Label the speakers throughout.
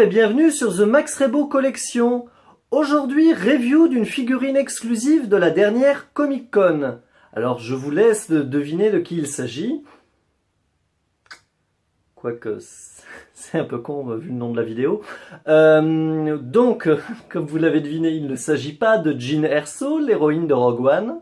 Speaker 1: et bienvenue sur The Max Rebo Collection. Aujourd'hui, review d'une figurine exclusive de la dernière Comic Con. Alors, je vous laisse deviner de qui il s'agit. Quoique, c'est un peu con vu le nom de la vidéo. Donc, comme vous l'avez deviné, il ne s'agit pas de Jyn Erso, l'héroïne de Rogue One.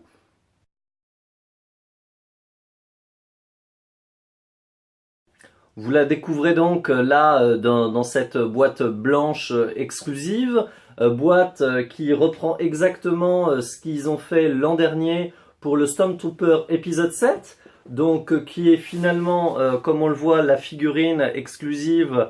Speaker 1: Vous la découvrez donc là dans cette boîte blanche exclusive, boîte qui reprend exactement ce qu'ils ont fait l'an dernier pour le Stormtrooper épisode 7, donc qui est finalement, comme on le voit, la figurine exclusive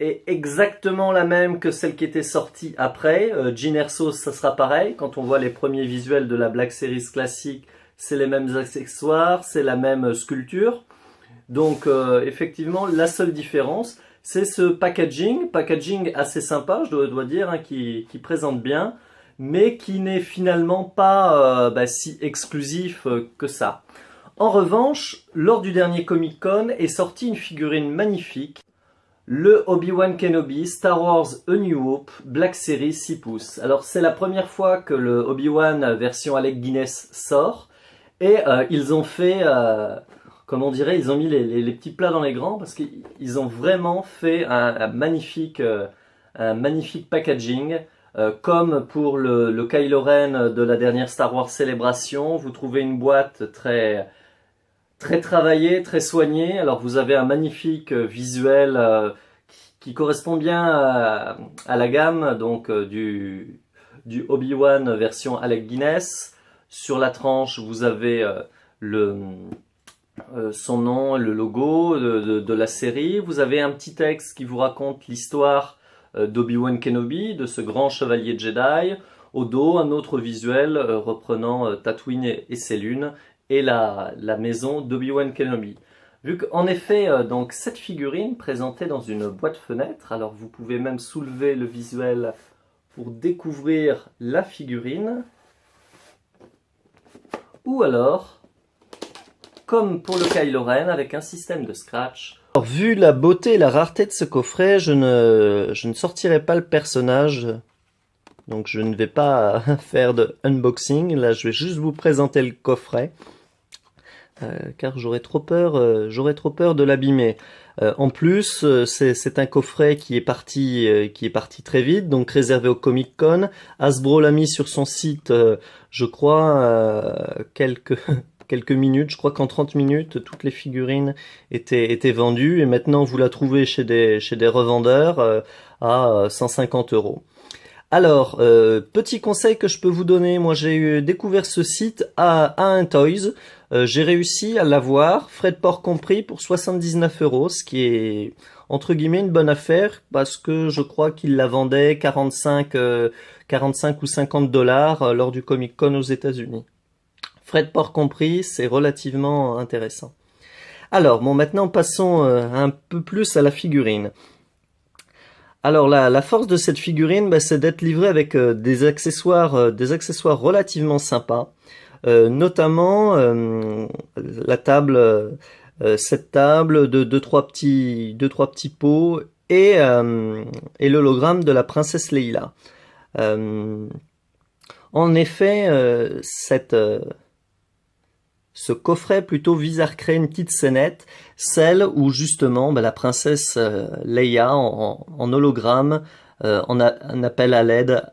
Speaker 1: est exactement la même que celle qui était sortie après. Jyn Erso, ça sera pareil, quand on voit les premiers visuels de la Black Series classique, c'est les mêmes accessoires, c'est la même sculpture. Donc effectivement, la seule différence, c'est ce packaging assez sympa, je dois dire, hein, qui présente bien, mais qui n'est finalement pas si exclusif que ça. En revanche, lors du dernier Comic Con est sortie une figurine magnifique, le Obi-Wan Kenobi Star Wars A New Hope Black Series 6 pouces. Alors c'est la première fois que le Obi-Wan version Alec Guinness sort, et ils ont fait... comme on dirait, ils ont mis les petits plats dans les grands parce qu'ils ont vraiment fait un magnifique packaging. Comme pour le Kylo Ren de la dernière Star Wars Célébration, vous trouvez une boîte très travaillée, très soignée. Alors vous avez un magnifique visuel qui correspond bien à la gamme donc du Obi-Wan version Alec Guinness. Sur la tranche, vous avez son nom, le logo de la série. Vous avez un petit texte qui vous raconte l'histoire d'Obi-Wan Kenobi, de ce grand chevalier Jedi. Au dos, un autre visuel reprenant Tatooine et ses lunes et la maison d'Obi-Wan Kenobi. Vu qu'en effet, donc cette figurine présentait dans une boîte fenêtre, alors vous pouvez même soulever le visuel pour découvrir la figurine, ou alors comme pour le Kylo Ren, avec un système de scratch. Alors, vu la beauté et la rareté de ce coffret, je ne sortirai pas le personnage. Donc je ne vais pas faire de unboxing. Là, je vais juste vous présenter le coffret. Car j'aurais trop peur de l'abîmer. En plus, c'est un coffret qui est parti très vite, donc réservé au Comic Con. Hasbro l'a mis sur son site, je crois, quelques minutes. Je crois qu'en 30 minutes, toutes les figurines étaient vendues, et maintenant vous la trouvez chez des revendeurs à 150 €. Alors, petit conseil que je peux vous donner, moi j'ai découvert ce site à un Toys. J'ai réussi à l'avoir, frais de port compris, pour 79 €, ce qui est entre guillemets une bonne affaire, parce que je crois qu'il la vendait 45 ou 50 $ lors du Comic Con aux États-Unis. Frais de port compris, c'est relativement intéressant. Alors, bon, maintenant passons un peu plus à la figurine. Alors la force de cette figurine, c'est d'être livrée avec des accessoires relativement sympas, notamment la table, cette table de deux trois petits pots et l'hologramme de la princesse Leila. En effet, ce coffret plutôt vise à recréer une petite scénette, celle où justement la princesse Leia en hologramme en appelle à l'aide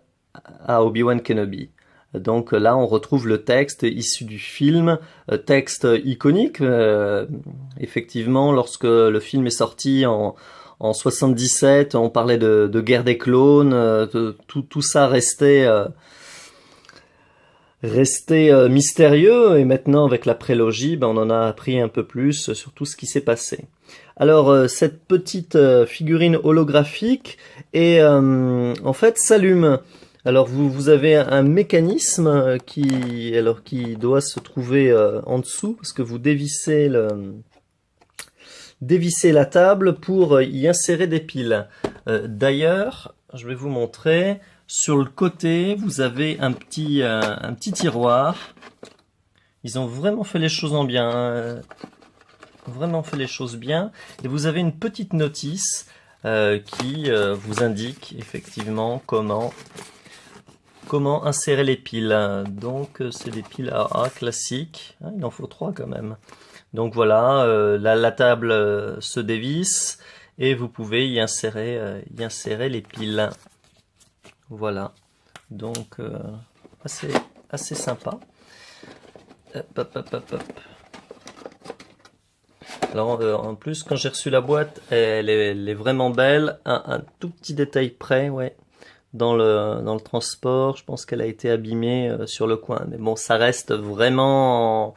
Speaker 1: à Obi-Wan Kenobi. Donc là on retrouve le texte issu du film, texte iconique. Effectivement, lorsque le film est sorti en 77, on parlait de guerre des clones, tout ça restait mystérieux, et maintenant avec la prélogie, on en a appris un peu plus sur tout ce qui s'est passé. Alors cette petite figurine holographique en fait s'allume. Alors vous avez un mécanisme qui doit se trouver en dessous, parce que vous dévissez la table pour y insérer des piles. D'ailleurs, je vais vous montrer. Sur le côté, vous avez un petit tiroir. Ils ont vraiment fait les choses en bien. Vraiment fait les choses bien. Et vous avez une petite notice qui vous indique effectivement comment insérer les piles. Donc c'est des piles AA classiques, il en faut 3 quand même. Donc voilà, la table se dévisse et vous pouvez y insérer les piles. Voilà, donc assez sympa. Hop, hop, hop, hop, hop. Alors en plus quand j'ai reçu la boîte, elle est vraiment belle. Un tout petit détail près, ouais. Dans le transport, je pense qu'elle a été abîmée sur le coin. Mais bon, ça reste vraiment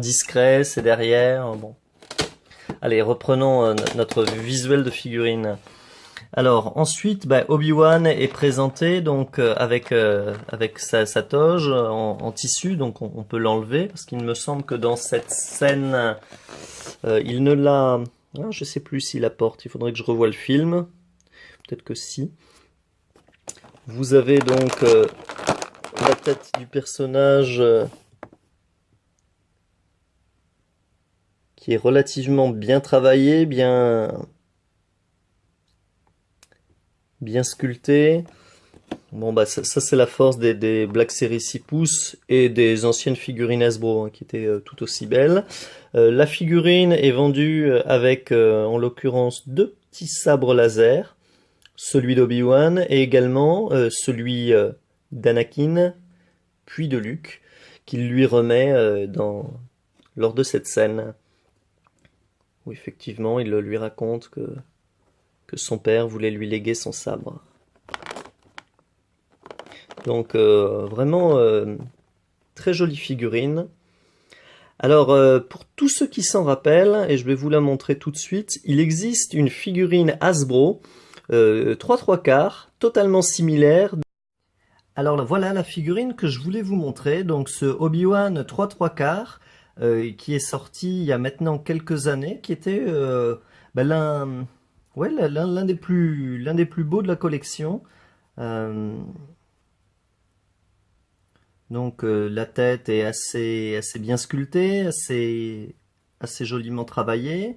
Speaker 1: discret, c'est derrière. Bon. Allez, reprenons notre visuel de figurine. Alors ensuite, Obi-Wan est présenté donc avec sa toge en tissu, donc on peut l'enlever parce qu'il me semble que dans cette scène, il ne l'a. Ah, je sais plus s'il la porte. Il faudrait que je revoie le film. Peut-être que si. Vous avez donc la tête du personnage qui est relativement bien travaillée, bien sculptée. Bon ça c'est la force des Black Series 6 pouces et des anciennes figurines Hasbro qui étaient tout aussi belles. La figurine est vendue avec en l'occurrence 2 petits sabres laser. Celui d'Obi-Wan et également celui d'Anakin, puis de Luke, qu'il lui remet lors de cette scène, où effectivement il lui raconte que son père voulait lui léguer son sabre. Donc vraiment très jolie figurine. Alors pour tous ceux qui s'en rappellent, et je vais vous la montrer tout de suite, il existe une figurine Hasbro 3/4, totalement similaire. Alors voilà la figurine que je voulais vous montrer, donc ce Obi-Wan 3/4 qui est sorti il y a maintenant quelques années, qui était l'un des plus beaux de la collection. Donc la tête est assez bien sculptée, assez joliment travaillée.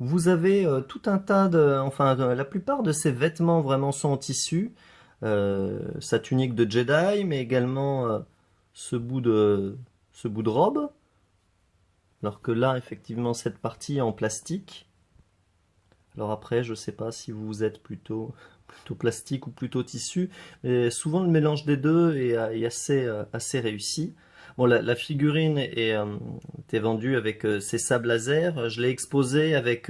Speaker 1: Vous avez tout un tas la plupart de ces vêtements vraiment sont en tissu. Sa tunique de Jedi, mais également ce bout de robe. Alors que là, effectivement, cette partie est en plastique. Alors après, je sais pas si vous êtes plutôt plastique ou plutôt tissu, mais souvent le mélange des deux est assez réussi. Bon, la figurine était vendue avec ses sabres laser. Je l'ai exposée avec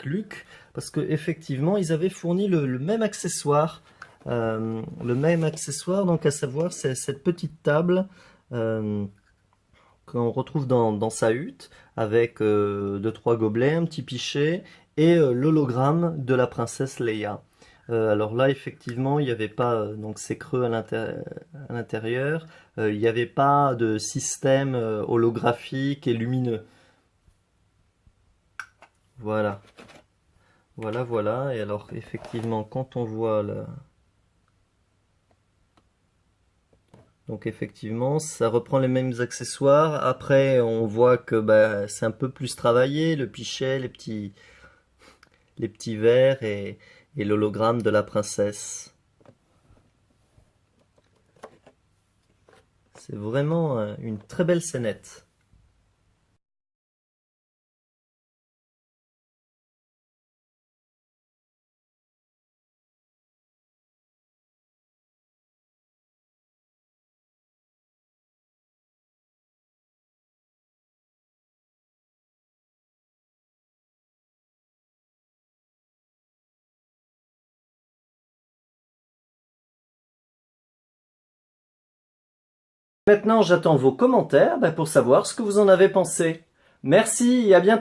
Speaker 1: Luke, parce que effectivement ils avaient fourni le même accessoire, donc à savoir c'est cette petite table qu'on retrouve dans sa hutte, avec 2-3 gobelets, un petit pichet et l'hologramme de la princesse Leia. Alors là, effectivement, il n'y avait pas donc ces creux à l'intérieur, il n'y avait pas de système holographique et lumineux. Voilà. Voilà. Et alors, effectivement, quand on voit donc effectivement, ça reprend les mêmes accessoires. Après, on voit que c'est un peu plus travaillé, le pichet, les petits verres et l'hologramme de la princesse. C'est vraiment une très belle scénette. Maintenant, j'attends vos commentaires pour savoir ce que vous en avez pensé. Merci et à bientôt.